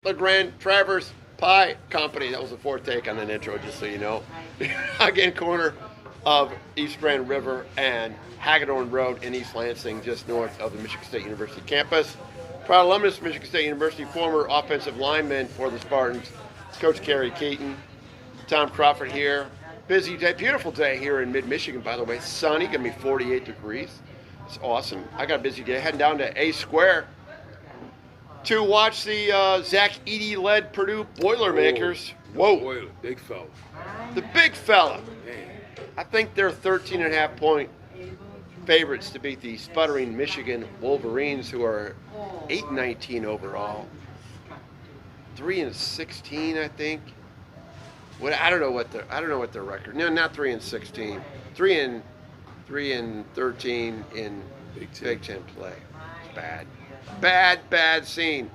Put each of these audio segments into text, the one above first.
the Grand Traverse Pie Company. That was the fourth take on an intro, just so you know. Again, corner of East Grand River and Hagedorn Road in East Lansing, just north of the Michigan State University campus. Proud alumnus of Michigan State University, former offensive lineman for the Spartans, Coach Keyton. Tom Crawford here. Busy day, beautiful day here in mid-Michigan, by the way. Sunny, gonna be 48 degrees. It's awesome. I got a busy day. Heading down to A Square to watch the Zach Edey-led Purdue Boilermakers. Whoa. Boiler, big fella. The big fella. Man. I think they're 13.5-point favorites to beat the sputtering Michigan Wolverines, who are 8-19 overall. 3-16, I think. I don't know what their record. No, not 3-16. 3-13 in Big Ten play. It's bad. Bad scene.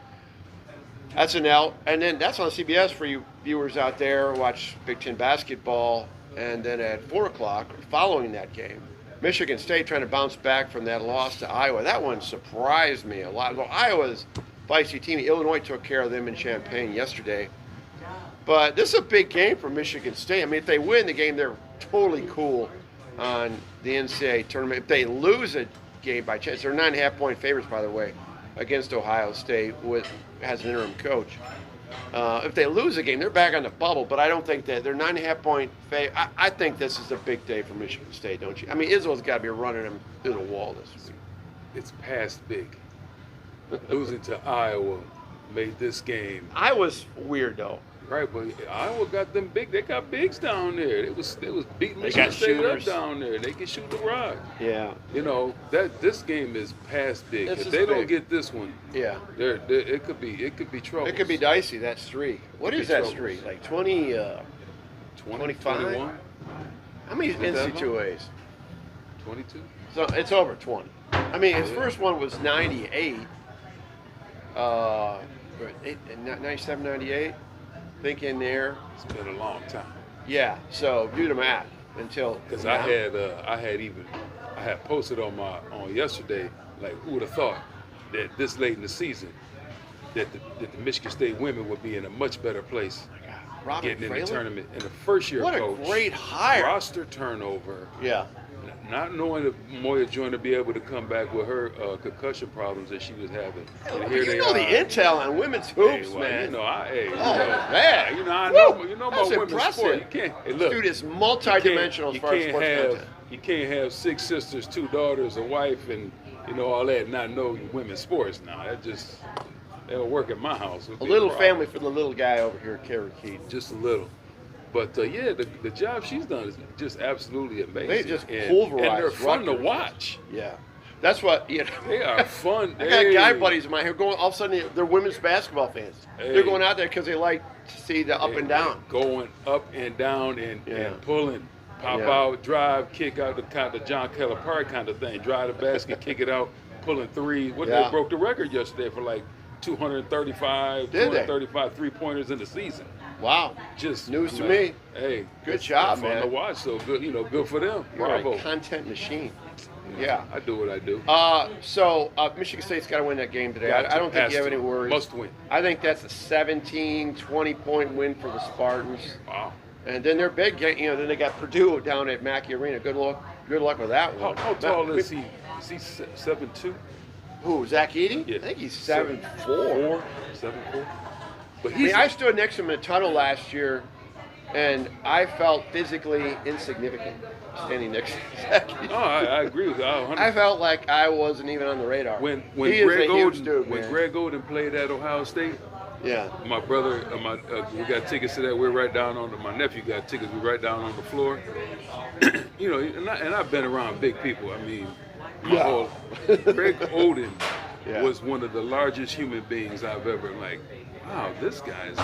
That's an L. And then that's on CBS for you viewers out there. Watch Big Ten basketball. And then at 4 o'clock, following that game, Michigan State trying to bounce back from that loss to Iowa. That one surprised me a lot. Well, Iowa's feisty team. Illinois took care of them in Champaign yesterday. But this is a big game for Michigan State. I mean, if they win the game, they're totally cool on the NCAA tournament. If they lose a game by chance, they're 9.5-point favorites, by the way, against Ohio State, has an interim coach. If they lose a game, they're back on the bubble, but I don't think that they're 9.5-point favorite. I think this is a big day for Michigan State, don't you? I mean, Israel's got to be running them through the wall this week. It's past big. Losing to Iowa made this game. Iowa's weird, though. Right, but Iowa got them big. They got bigs down there. They was beating They Michigan got State up shooters down there. They can shoot the rock. Yeah. You know that this game is past big. This if is they don't big. get this one, Yeah. it could be trouble. It could be dicey, that streak. What is that streak? Like 20, 25? 21, How many Is that NC2As? 22. So it's over 20. I mean, his first one was 98. 97, 98. Think in there. It's been a long time. Yeah. So do the math until. Because I had posted on yesterday, like, who would have thought that this late in the season that the Michigan State women would be in a much better place Robert getting in Fraley? the tournament in the first year What coach. a great hire. Roster turnover. Yeah. Not knowing if Moya Joyner to be able to come back with her concussion problems that she was having. And here You they know are. the intel on women's hoops, Hey, well, man. You know, man. Man. You know, I Woo! know That's about women's impressive. sport. You can't. Hey, look, Dude is multi-dimensional as far as sports content. You can't have 6 sisters, 2 daughters, a wife, and all that, and not know women's sports. Now that don't work at my house. A little family for the little guy over here, Kerry Keith. Just a little. But the job she's done is just absolutely amazing. They just and pulverized they're fun to Rutgers. watch. Yeah. That's what, They are fun. I got guy buddies of mine who go, all of a sudden they're women's basketball fans. Hey. They're going out there because they like to see the up and down. Going up and down and pulling, pop out, drive, kick out, the John Keller Park kind of thing. Drive the basket, kick it out, pulling threes. They broke the record yesterday for like 235 3-pointers in the season. Wow. Just news to me. Hey, good job, fun man. to watch. So good, good for them. You're Bravo. a content machine. Yeah. I do what I do. So Michigan State's got to win that game today. I don't think you have any worries. Must win. I think that's a 17, 20-point win for the Spartans. Wow. And then their big game, then they got Purdue down at Mackey Arena. Good luck with that one. How tall is he? Is he 7'2"? Who, Zach Edey? Yeah. I think he's 7'4". 7'4". But I stood next to him in a tunnel last year, and I felt physically insignificant standing next to Zach Edey. Oh, I agree with you. I felt like I wasn't even on the radar. When he is a huge dude, when man. Greg Oden played at Ohio State, yeah, my brother, we got tickets to that. We're right down on my nephew got tickets. We're right down on the floor. And I've been around big people. I mean, Greg Oden was one of the largest human beings I've ever wow, this guy is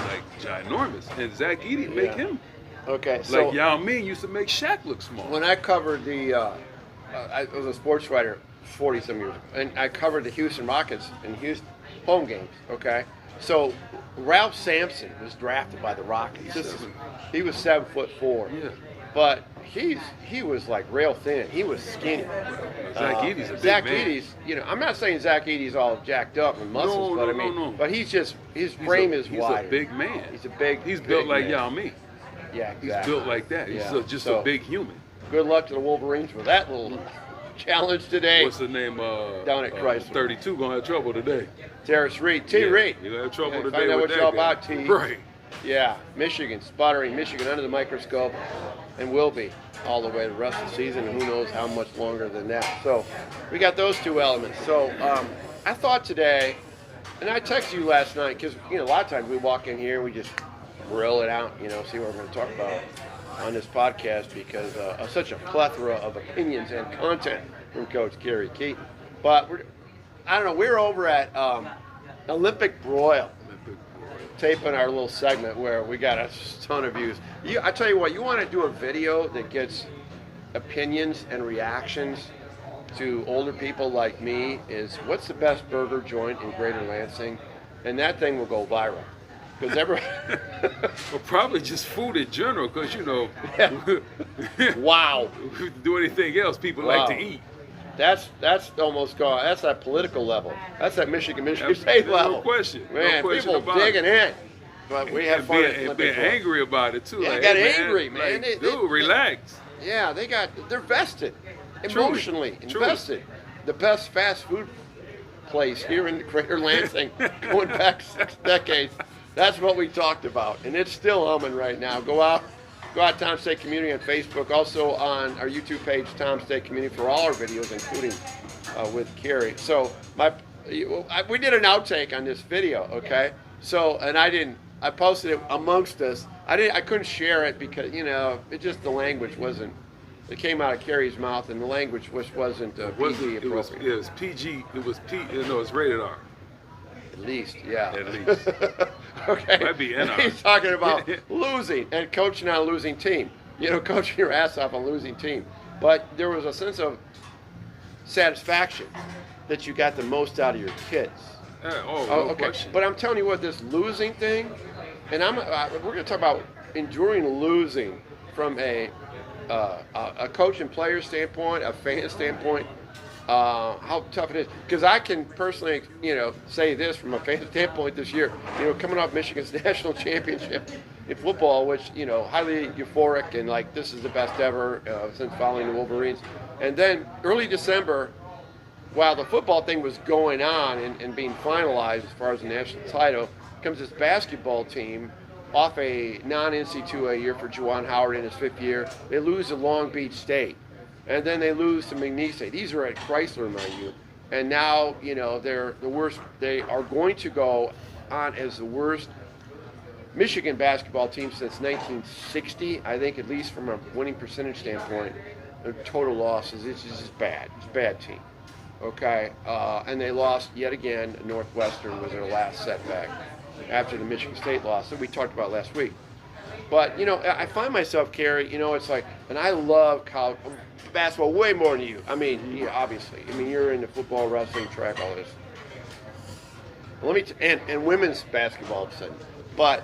ginormous. And Zach Edey make him. Okay, so Yao Ming used to make Shaq look small. When I covered I was a sports writer 40-some years ago, and I covered the Houston Rockets in Houston home games. Okay, so Ralph Sampson was drafted by the Rockets. He was 7'4". Yeah. But he was like rail thin. He was skinny. Zach Edey's a big Zach man. Edey's, I'm not saying Zach Edey's all jacked up and muscles, but I mean, no. but he's just his frame is wider. He's a big man. He's big built like man. Yao Ming. Yeah, exactly. He's built like that. He's just a big human. Good luck to the Wolverines with that little challenge today. What's the name? Down at Chrysler. 32 gonna have trouble today. Terrace Reed, T. Reed. You gonna have trouble today. Find out with what that y'all guy. about, T. Right. Yeah, Michigan sputtering. Michigan under the microscope, and will be all the way the rest of the season, and who knows how much longer than that. So we got those two elements. So I thought today, and I texted you last night because a lot of times we walk in here and we just grill it out, see what we're going to talk about on this podcast because of such a plethora of opinions and content from Coach Gary Keyton. But we're over at Olympic Broil, taping our little segment where we got a ton of views. I tell you what, you want to do a video that gets opinions and reactions to older people like me is what's the best burger joint in Greater Lansing? And that thing will go viral. Because Well, probably just food in general, because Wow. do anything else, people like to eat. That's almost gone. That's that political level. That's that Michigan State level. No question. Man, no question people about digging it. in. But we have fun. And being angry about it too. Yeah, like, got hey, angry, man. Like, dude, relax. Yeah, they're vested, emotionally invested. The best fast food place here in Greater Lansing, going back 6 decades. That's what we talked about, and it's still humming right now. Go out, Tom State Community on Facebook, also on our YouTube page, Tom State Community, for all our videos, including with Carrie. So we did an outtake on this video, okay? So, and I posted it amongst us. I couldn't share it because the language wasn't. It came out of Carrie's mouth, and the language wasn't PG appropriate. It was PG. It was it's rated R. At least, yeah. At least. Okay. Might be NR. He's talking about losing and coaching on a losing team. Coaching your ass off on a losing team. But there was a sense of satisfaction that you got the most out of your kids. No okay. question. But I'm telling you what, this losing thing, and we're going to talk about enduring losing from a coach and player standpoint, a fan standpoint, how tough it is. Because I can personally, say this from a fan standpoint this year, coming off Michigan's national championship in football, which, highly euphoric and like this is the best ever since following the Wolverines. And then early December, while the football thing was going on and being finalized as far as the national title, comes this basketball team off a non-NC2A year for Juwan Howard in his 5th year. They lose to Long Beach State. And then they lose to McNeese. These are at Chrysler, mind you. And now, they're the worst. They are going to go on as the worst Michigan basketball team since 1960, I think, at least from a winning percentage standpoint. Their total losses, it's just bad. It's a bad team. Okay, and they lost yet again. Northwestern was their last setback after the Michigan State loss that we talked about last week. But, I find myself, Carrie, it's like, and I love college basketball way more than you. I mean, obviously. I mean, you're into football, wrestling, track, all this. And women's basketball all of a sudden. But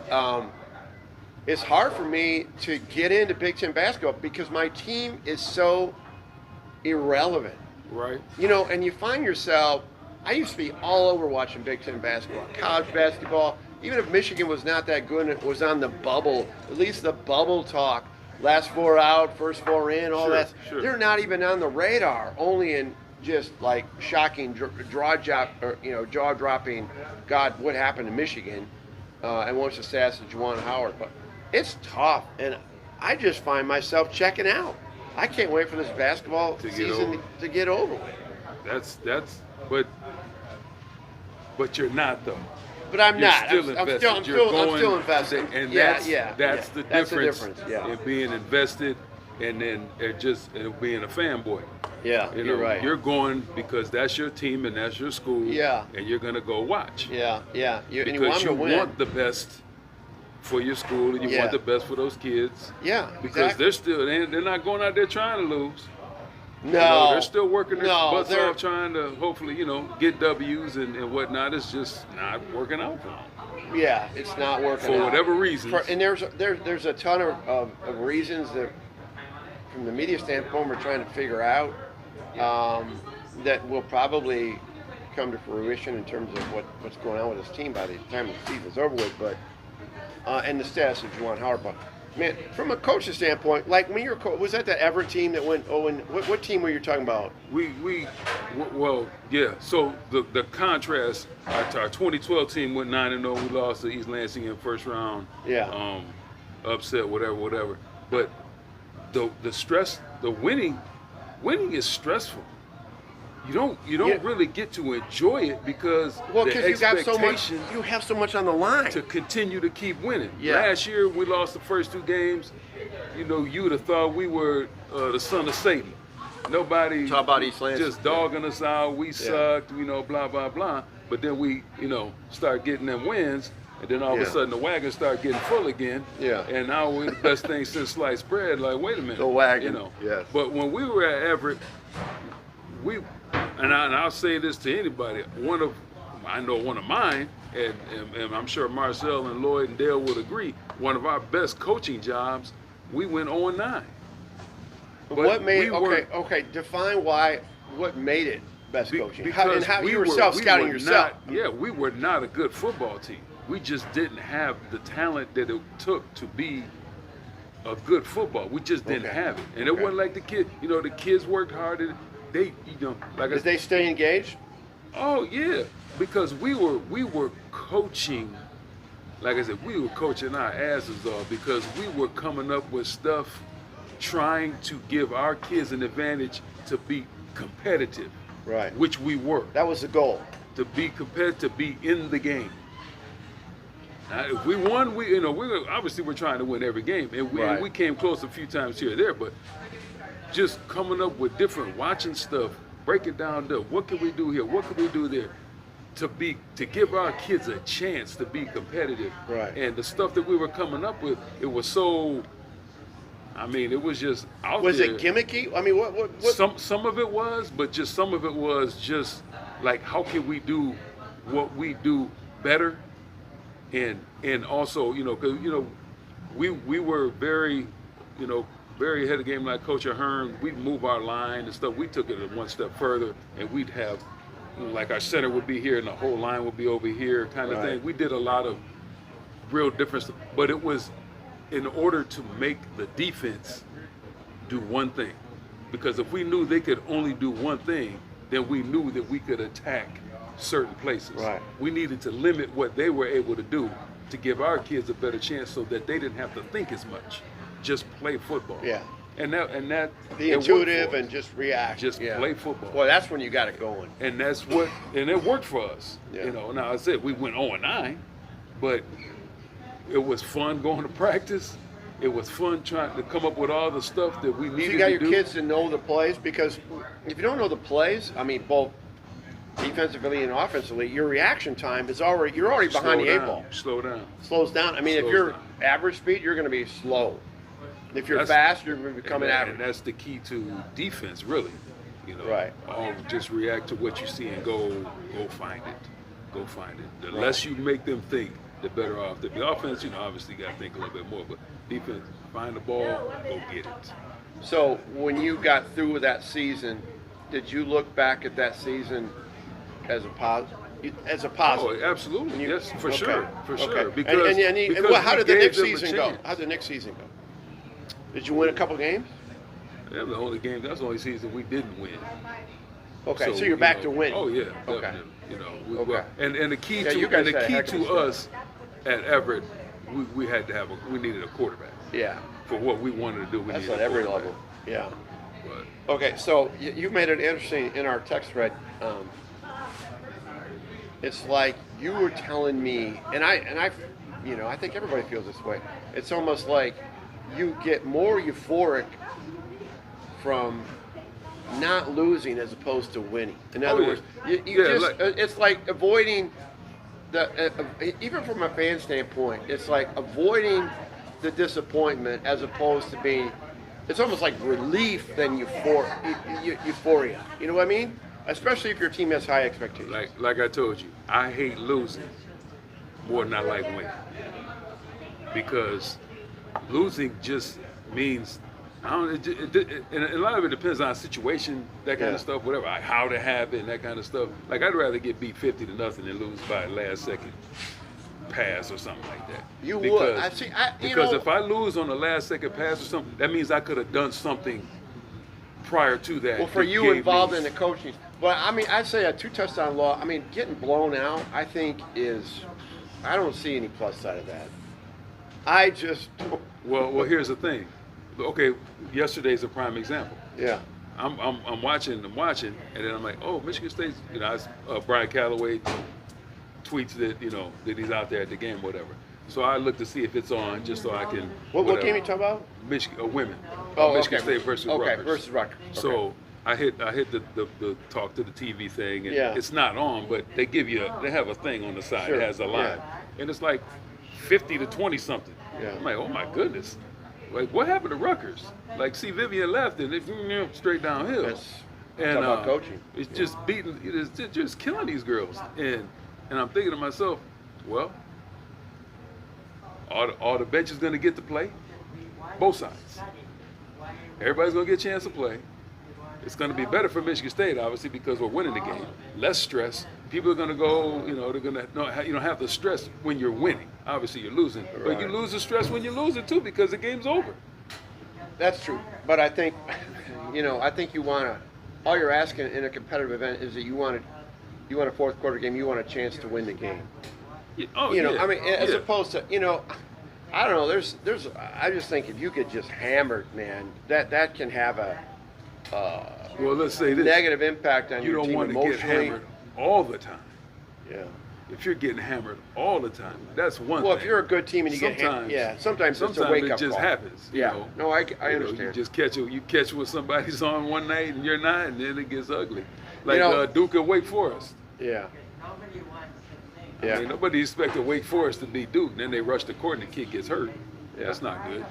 it's hard for me to get into Big Ten basketball because my team is so irrelevant. Right. And you find yourself, I used to be all over watching Big Ten basketball, college basketball. Even if Michigan was not that good and it was on the bubble, at least the bubble talk, last 4 out, first 4 in, all that. Sure. They're not even on the radar, only in just like shocking jaw-dropping, God, what happened to Michigan, and what's the status of Juwan Howard. But it's tough, and I just find myself checking out. I can't wait for this basketball season to get over with. But you're not though. But I'm You're not. Still I'm invested. still invested. And That's the That's difference, the difference. Yeah. in being invested and then being a fanboy. Yeah, you're right. You're going because that's your team and that's your school. Yeah. And you're gonna go watch. Yeah. You Because you want want the best for your school and you want the best for those kids. Yeah. Because they're not going out there trying to lose. No. They're still working their butts they're off trying to hopefully, get W's and whatnot. It's just not working out for them. Yeah, it's not working For out. whatever reasons. And there's a ton of reasons that from the media standpoint, we're trying to figure out that will probably come to fruition in terms of what's going on with this team by the time the season's over with, but and the status of Juwan Howard. But man, from a coaching standpoint, like when you're was that Everett team that went? Oh, and what team were you talking about? Well, yeah. So the contrast, our 2012 team went 9-0. We lost to East Lansing in first round. Yeah. Upset, whatever. But the stress, the winning is stressful. You don't really get to enjoy it because you have so much on the line to continue to keep winning. Yeah. Last year we lost the first 2 games. You would have thought we were the son of Satan. Nobody talk about East Lansing. Just dogging us out. We sucked, blah blah blah. But then we, start getting them wins, and then all of a sudden the wagon start getting full again. Yeah. And now we're the best thing since sliced bread. Like, wait a minute. The wagon. Yes. But when we were at Everett, and I'll say this to anybody, I know one of mine, and I'm sure Marcel and Lloyd and Dale would agree, one of our best coaching jobs, we went 0-9. What made define what made it best coaching? Because how you were self-scouting yourself. We were not a good football team. We just didn't have the talent that it took to be a good football. We just didn't have it. And it wasn't like the kids, the kids worked hard and they, Did they stay engaged? Oh yeah, because we were coaching, like I said, we were coaching our asses off because we were coming up with stuff, trying to give our kids an advantage to be competitive. Right. Which we were. That was the goal. To be competitive, to be in the game. Now, if we won, we obviously we're trying to win every game, and we came close a few times here or there, but just coming up with watching stuff, break it down to what can we do here, what can we do there, to give our kids a chance to be competitive. Right. And the stuff that we were coming up with, it was so. It was just out there. Was it gimmicky? What? Some of it was, but just some of it was just like, how can we do what we do better, and also, because we were very, very ahead of the game. Like Coach Ahern, we'd move our line and stuff. We took it one step further, and we'd have, like our center would be here, and the whole line would be over here, kind of thing. We did a lot of real different stuff, but it was in order to make the defense do one thing. Because if we knew they could only do one thing, then we knew that we could attack certain places. Right. We needed to limit what they were able to do to give our kids a better chance so that they didn't have to think as much. Just play football. Yeah. And that the intuitive and just react. Just play football. Well, that's when you got it going. And it worked for us. Yeah. Now I said we went 0-9, but it was fun going to practice. It was fun trying to come up with all the stuff that we needed to do. So you got your kids to know the plays, because if you don't know the plays, both defensively and offensively, your reaction time is you're already behind the 8 ball. Slow down. Slows down. If you're average speed, you're going to be slow. If you're fast, you're going to be coming average. And that's the key to defense, really. Right. Just react to what you see and go find it. Go find it. The less you make them think, the better off. The offense, obviously you got to think a little bit more, but defense, find the ball, go get it. So when you got through with that season, did you look back at that season as a positive? Oh, absolutely. Yes, for sure. For sure. Because how did the next season go? How did the next season go? Did you win a couple games? That was the only game. That was the only season we didn't win. Okay, so you're back to winning. Oh yeah. Okay. Definitely. And the key to us at Everett, we needed a quarterback. Yeah. For what we wanted to do, we needed a quarterback. That's at every level. Yeah. But. Okay, so you made it interesting in our text thread. It's like you were telling me, and I think everybody feels this way. It's almost like you get more euphoric from not losing as opposed to winning. In other words, it's like avoiding even from a fan standpoint, it's like avoiding the disappointment as opposed to being, it's almost like relief than euphoria. You know what I mean? Especially if your team has high expectations. Like I told you, I hate losing more than I like winning. Because losing just means I don't. And a lot of it depends on situation, that kind of stuff, whatever, like how to have it, and that kind of stuff. Like I'd rather get beat 50-0 than lose by a last second pass or something like that. You would. I see. Because if I lose on the last second pass or something, that means I could have done something prior to that. Well, for you involved in the coaching, but I mean, I'd say a 2 touchdown loss. I mean, getting blown out, I think is. I don't see any plus side of that. I just. Well, here's the thing. Okay, yesterday's a prime example. Yeah. I'm watching, and then I'm like, oh, Michigan State. Brian Callaway tweets that that he's out there at the game, whatever. So I look to see if it's on, just so I can. What game you talking about? Michigan women. Oh, Michigan okay. State versus Rutgers. Okay, versus Rutgers. Okay. So I hit the talk to the TV thing, and Yeah. it's not on, but they have a thing on the side. Sure. It has a line, and it's like 50-20 something. Yeah. I'm like, oh my goodness. Like, what happened to Rutgers? Like, see, Vivian left, and it straight downhill. That's And about coaching. It's just beating. It's just killing these girls. And I'm thinking to myself, well, all the bench is going to get to play, both sides. Everybody's going to get a chance to play. It's going to be better for Michigan State, obviously, because we're winning the game. Less stress. People are going to go. They're going to have the stress when you're winning. Obviously, you're losing, but you lose the stress when you lose it too, because the game's over. That's true, but I think, I think you want to. All you're asking in a competitive event is that you want a fourth quarter game. You want a chance to win the game. Oh, I mean, as opposed to, I don't know. There's. I just think if you get just hammered, man, that can have a. Well, let's say this. Negative impact on your team emotionally. You don't want to get hammered all the time. Yeah. If you're getting hammered all the time, that's one thing. Well, if you're a good team and you get hammered, sometimes it's a wake-up it just call. happens. Yeah. No, I understand. You just catch it when somebody's on one night and you're not, and then it gets ugly. Like Duke and Wake Forest. Yeah. I mean, nobody expected Wake Forest to beat Duke, and then they rush the court and the kid gets hurt. Yeah. That's not good.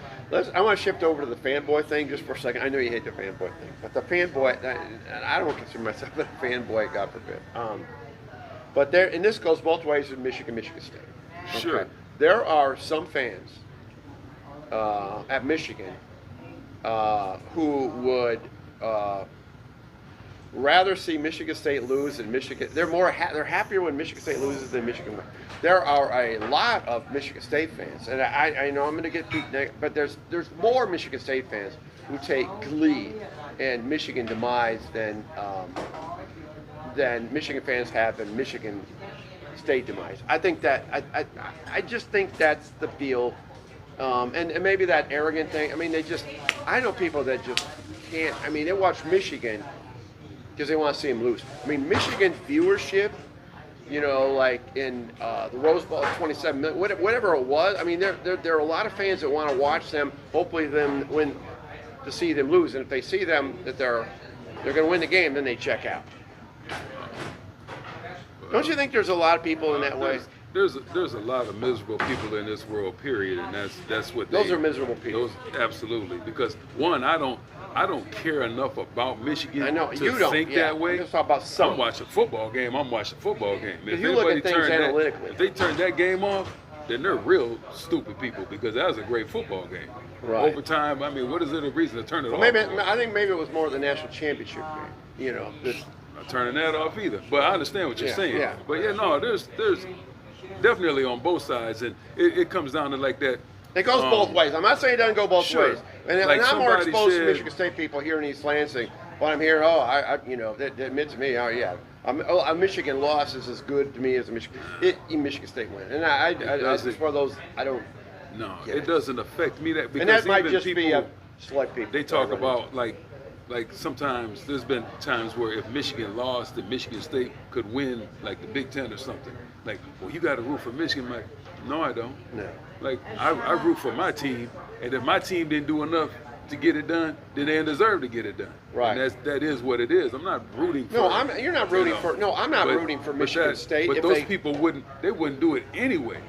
I want to shift over to the fanboy thing just for a second. I know you hate the fanboy thing, but the fanboy, and I don't consider myself a fanboy, God forbid. But and this goes both ways with Michigan State. Okay? Sure. There are some fans at Michigan who would rather see Michigan State lose than Michigan. They're happier when Michigan State loses than Michigan wins. There are a lot of Michigan State fans, and I know I'm going to get beat, but there's more Michigan State fans who take glee in Michigan demise than Michigan fans have in Michigan State demise. I think that I just think that's the feel, and maybe that arrogant thing. I mean, I know people that just can't. I mean, they watch Michigan because they want to see them lose. I mean, Michigan viewership, like in the Rose Bowl, 27 million, whatever it was. I mean, there are a lot of fans that want to watch them, hopefully them win, to see them lose. And if they see them that they're going to win the game, then they check out. Don't you think there's a lot of people in that way? There's a lot of miserable people in this world, period, and that's what those are miserable people. Absolutely, because one, I don't care enough about Michigan to think that way. Let's talk about some. I'm watching a football game. If you look at things analytically, if they turn that game off, then they're real stupid people, because that was a great football game. Right. Overtime, I mean, what is it a reason to turn it off? I think maybe it was more the national championship game. Not turning that off either. But I understand what you're saying. Yeah. But there's definitely on both sides, and it comes down to like that. It goes both ways. I'm not saying it doesn't go both ways. And I'm more exposed to Michigan State people here in East Lansing. But I'm here. That admits to me. A Michigan loss is as good to me as a Michigan State win. And I for those, I don't. No, it doesn't affect me because and that might just people, be a select people. They talk about like sometimes there's been times where if Michigan lost, then Michigan State could win like the Big Ten or something. Like, well, you got to root for Michigan. I'm like, no, I don't. No. Like, I root for my team, and if my team didn't do enough to get it done, then they didn't deserve to get it done. Right. And that is what it is. I'm not rooting for. No, you're not rooting for. No, I'm not rooting for Michigan State. But those people wouldn't do it anyway.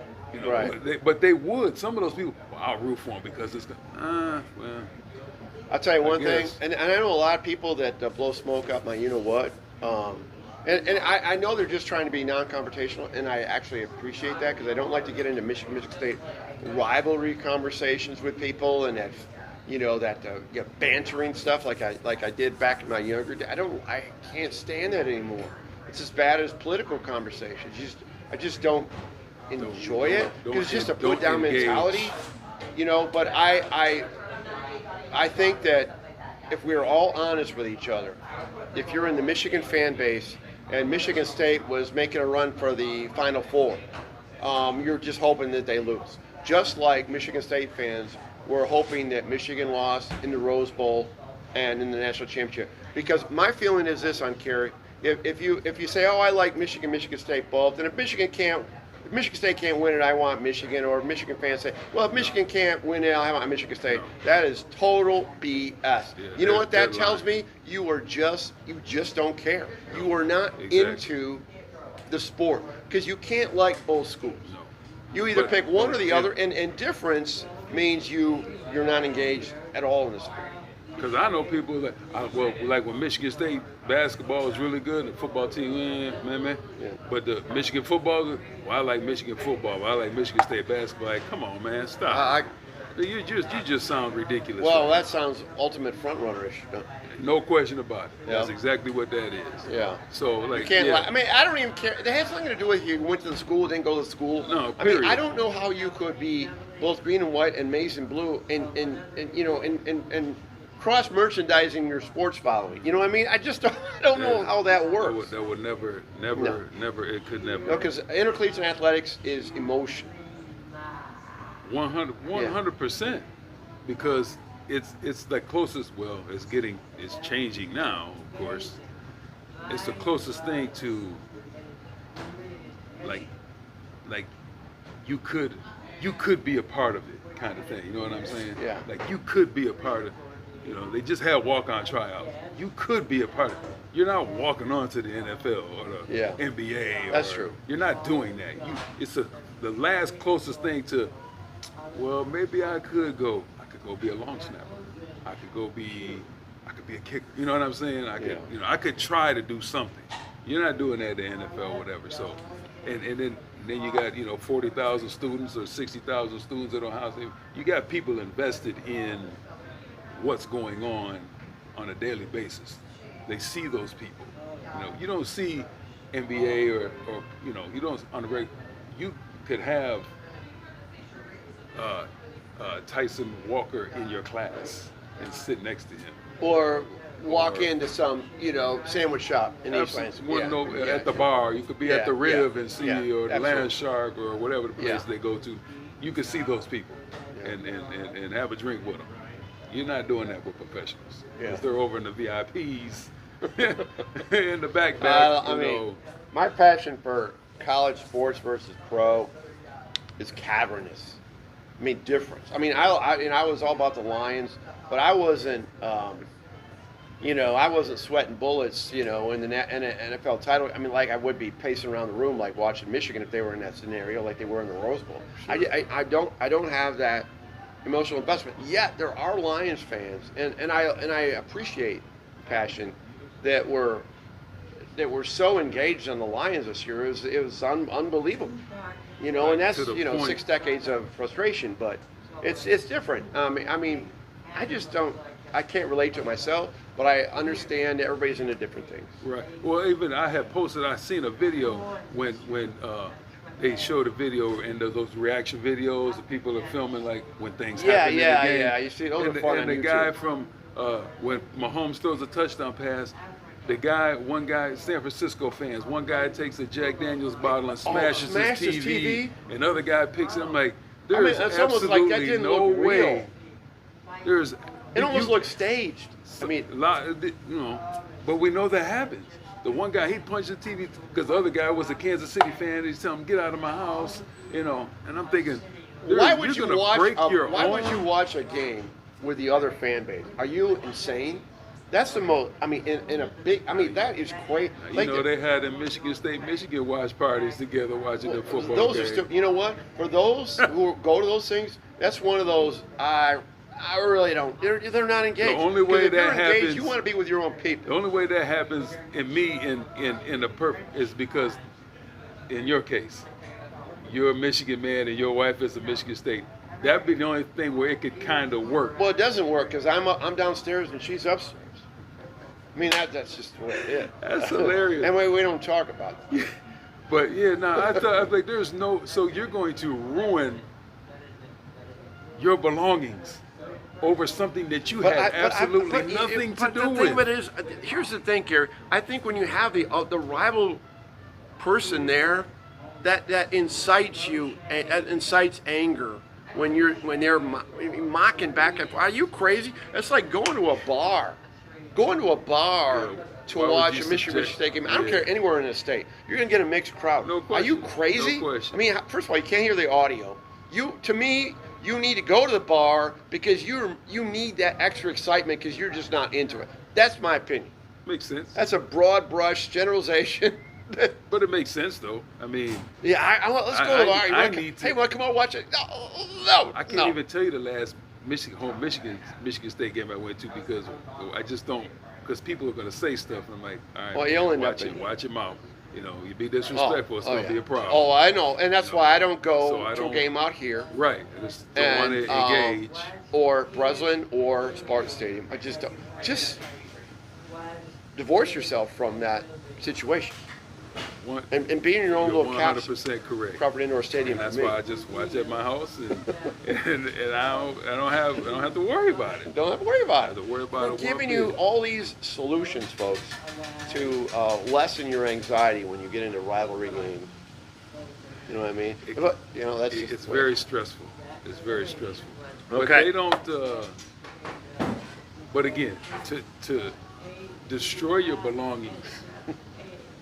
Right. But they would. Some of those people, well, I'll root for them because it's well. I'll tell you one thing, and I know a lot of people that blow smoke up my you-know-what, and I know they're just trying to be non-confrontational, and I actually appreciate that because I don't like to get into Michigan State rivalry conversations with people, and that that bantering stuff like I did back in my younger days. I can't stand that anymore. It's as bad as political conversations. I just don't enjoy it because it's just a put down mentality. But I think that if we're all honest with each other, if you're in the Michigan fan base and Michigan State was making a run for the Final Four, you're just hoping that they lose. Just like Michigan State fans were hoping that Michigan lost in the Rose Bowl and in the national championship. Because my feeling is this on Kerry, if you say, oh, I like Michigan State both, then if Michigan State can't win it, I want Michigan. Or Michigan fans say, well, if Michigan can't win it, I want Michigan State. That is total BS. Yeah, you know what that tells me? You just don't care. You are not into the sport because you can't like both schools. No. You either pick one or the other, and difference means you're not engaged at all in the sport. Because I know people that, like when Michigan State basketball is really good, the football team, man. Yeah. But the Michigan football, I like Michigan football. I like Michigan State basketball. Like, come on, man, stop. You just sound ridiculous. Well, that sounds ultimate front runnerish. No question about it. Yeah. That's exactly what that is. Yeah. So like, you can't. I don't even care. It has nothing to do with you went to the school, didn't go to school. No, period. I don't know how you could be both green and white and maize and blue and cross merchandising your sports following. You know what I mean? I just don't know how that works. That would never. It could never. No, because intercollegiate athletics is emotion. 100%, because it's the closest. Well, it's changing now, of course. It's the closest thing to like you could be a part of it, kind of thing. You know what I'm saying? Yeah. Like you could be a part of. They just had walk-on tryouts. You could be a part of it. You're not walking on to the NFL or the NBA. That's true. You're not doing that. It's the last closest thing to. Well, maybe I could go. I could go be a long snapper. I could be a kicker. You know what I'm saying? I could try to do something. You're not doing that in the NFL or whatever. So, and then you got 40,000 students or 60,000 students at Ohio State. You got people invested in what's going on a daily basis. They see those people. You don't see NBA or you don't on the regular. You could have Tyson Walker in your class and sit next to him. Or walk into some, sandwich shop in East Lansing. At the bar. You could be at the Riv and see, or the Land Shark, or whatever the place they go to. You could see those people and have a drink with them. You're not doing that with professionals. Because they're over in the VIPs in the back. My passion for college sports versus pro is cavernous. Difference. I was all about the Lions, but I wasn't, I wasn't sweating bullets, in the NFL title. Like I would be pacing around the room, like watching Michigan if they were in that scenario, like they were in the Rose Bowl. Sure. I don't have that emotional investment. Yet there are Lions fans, and I appreciate passion that were so engaged on the Lions this year. It was unbelievable. And that's 6 decades of frustration, but it's different. I can't relate to it myself, but I understand everybody's into different things. Right. Well, even I seen a video when they showed a video and those reaction videos that people are filming, like when things happen in the game. Yeah, you see those are fun on the YouTube. guy from when Mahomes throws a touchdown pass, one guy, San Francisco fans, one guy takes a Jack Daniels bottle and smashes his TV. Another guy picks it. I'm like, there's absolutely like that didn't no look way. Real. It almost looked staged. But we know that happens. The one guy, he punched the TV because the other guy was a Kansas City fan. He's telling him, get out of my house, And I'm thinking, why would you watch a game with the other fan base? Are you insane? That's the most. That is crazy. They had in Michigan watch parties together watching the football game. You know what? For those who go to those things, that's one of those. I really don't. They're not engaged. The only way that happens, you want to be with your own people. The only way that happens in the perfect is because, in your case, you're a Michigan man and your wife is a Michigan State. That'd be the only thing where it could kind of work. Well, it doesn't work because I'm downstairs and she's upstairs. I mean, that's just the way it is. That's hilarious. And we don't talk about it. But yeah, no, I thought like there's no. So you're going to ruin your belongings over something that you had absolutely nothing to do with. But here's the thing, Gary. I think when you have the rival person there, that incites you, incites anger. When they're mocking back and forth. Are you crazy? It's like going to a bar. To watch a Michigan State game. I don't care anywhere in the state. You're gonna get a mixed crowd. No question. Are you crazy? No question. I mean, first of all, you can't hear the audio. To me, you need to go to the bar because you need that extra excitement because you're just not into it. That's my opinion. Makes sense. That's a broad brush generalization. But it makes sense though. I mean, yeah, let's go to the bar. Hey, want to come on watch it? No. I can't even tell you the last Michigan State game I went to because I just don't. Because people are going to say stuff, and I'm like, all right, well, you'll end watch your mouth. You know, you be disrespectful, it's going to be a problem. Oh, I know, and that's why I don't go to a game out here. Right, I just don't want to engage. Or Breslin or Spartan Stadium. I just don't. Just divorce yourself from that situation. And be in your own little couch. 100% correct. Crawford Indoor Stadium. And that's why I just watch at my house, and I don't have to worry about it. Don't have to worry about it. I have to worry about it. We're giving you all these solutions, folks, to lessen your anxiety when you get into rivalry games. You know what I mean? It's very stressful. It's very stressful. Okay. But they don't. But again, to destroy your belongings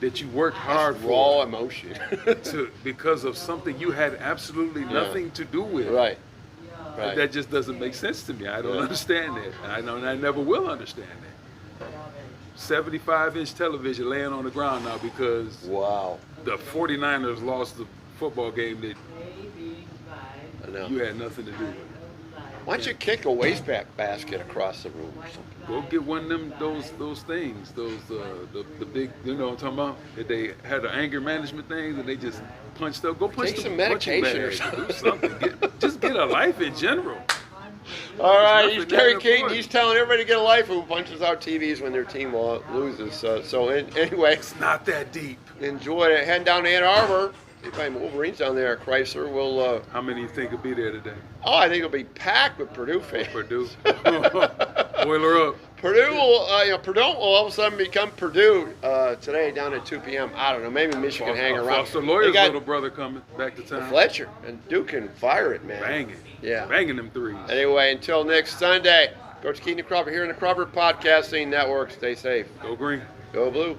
that you worked hard for, raw emotion, because of something you had absolutely nothing to do with. Right. That just doesn't make sense to me. I don't understand that. I never will understand that. 75-inch television laying on the ground now because the 49ers lost the football game that you had nothing to do with. Why don't you kick a wastebasket across the room or something? Go get one of them those things, the big, you know what I'm talking about? That they had the anger management things and they just punched up. Go punch Take the some medication or something. Do something. Just get a life in general. All right, he's Gary Keyton. He's telling everybody to get a life who punches out TVs when their team loses. Anyway, it's not that deep. Enjoy it. Heading down to Ann Arbor. If I'm Wolverines down there at Chrysler, we'll. How many do you think will be there today? Oh, I think it'll be packed with Purdue fans. Purdue. Boiler up. Purdue will all of a sudden become Purdue today down at 2 p.m. I don't know. Maybe Michigan hang around. Foster Lawyer's little brother coming back to town. Fletcher and Duke can fire it, man. Banging. Yeah. Banging them threes. Anyway, until next Sunday, Coach Keyton and Crawford here in the Crawford Podcasting Network. Stay safe. Go green. Go blue.